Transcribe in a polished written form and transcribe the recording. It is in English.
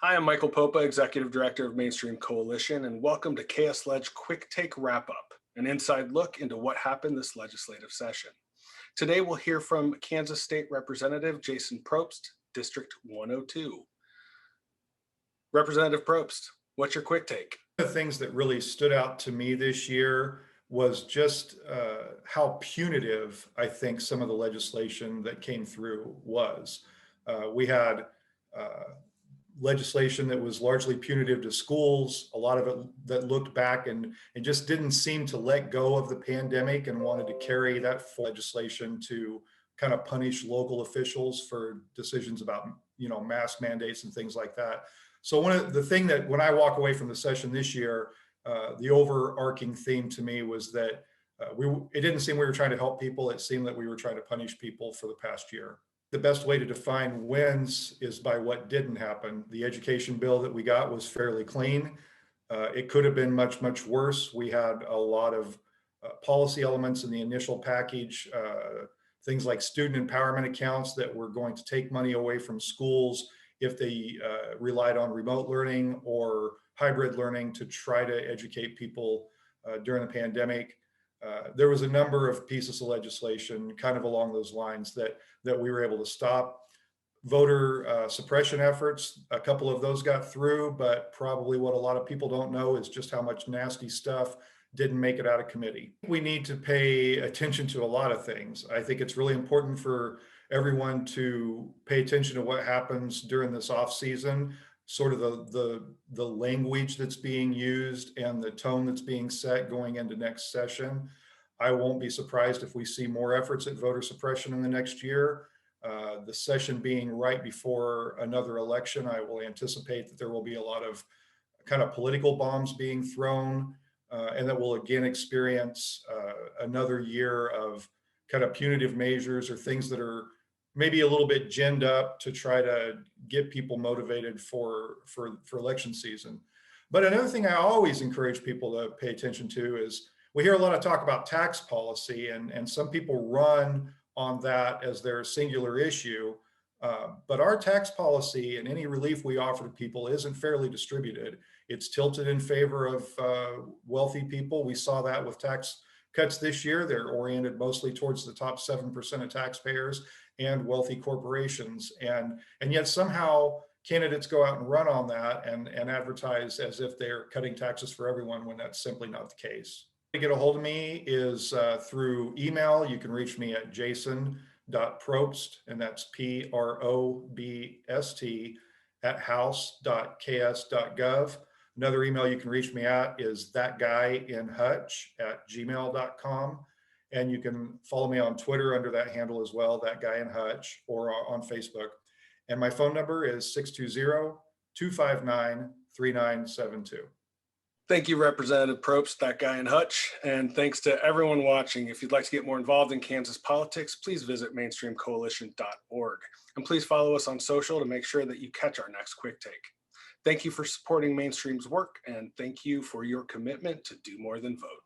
Hi, I'm Michael Poppa, Executive Director of Mainstream Coalition, and welcome to KS Ledge Quick Take Wrap Up, an inside look into what happened this legislative session. Today, we'll hear from Kansas State Representative Jason Probst, District 102. Representative Probst, what's your quick take? One of the things that really stood out to me this year was just how punitive I think some of the legislation that came through was. We had legislation that was largely punitive to schools, a lot of it that looked back and just didn't seem to let go of the pandemic and wanted to carry that legislation to kind of punish local officials for decisions about, mask mandates and things like that. So one of the thing that when I walk away from the session this year, the overarching theme to me was that it didn't seem we were trying to help people. It seemed that we were trying to punish people for the past year. The best way to define wins is by what didn't happen. The education bill that we got was fairly clean. It could have been much, much worse. We had a lot of policy elements in the initial package, things like student empowerment accounts that were going to take money away from schools if they relied on remote learning or hybrid learning to try to educate people during the pandemic. There was a number of pieces of legislation kind of along those lines that we were able to stop. Voter suppression efforts, a couple of those got through, but probably what a lot of people don't know is just how much nasty stuff didn't make it out of committee. We need to pay attention to a lot of things. I think it's really important for everyone to pay attention to what happens during this off season, sort of the language that's being used and the tone that's being set going into next session. I won't be surprised if we see more efforts at voter suppression in the next year. The session being right before another election, I will anticipate that there will be a lot of kind of political bombs being thrown, and that we'll again experience another year of kind of punitive measures or things that are maybe a little bit ginned up to try to get people motivated for election season. But another thing I always encourage people to pay attention to is we hear a lot of talk about tax policy, and some people run on that as their singular issue. But our tax policy and any relief we offer to people isn't fairly distributed. It's tilted in favor of wealthy people. We saw that with tax cuts this year. They're oriented mostly towards the top 7% of taxpayers and wealthy corporations. And yet somehow candidates go out and run on that and advertise as if they're cutting taxes for everyone when that's simply not the case. To get a hold of me is through email. You can reach me at jason.probst, and that's PROBST at house.ks.gov. Another email you can reach me at is thatguyinhutch@gmail.com. And you can follow me on Twitter under that handle as well, thatguyinhutch, or on Facebook. And my phone number is 620-259-3972. Thank you, Representative Probst, that guy in Hutch, and thanks to everyone watching. If you'd like to get more involved in Kansas politics, please visit mainstreamcoalition.org. And please follow us on social to make sure that you catch our next quick take. Thank you for supporting Mainstream's work, and thank you for your commitment to do more than vote.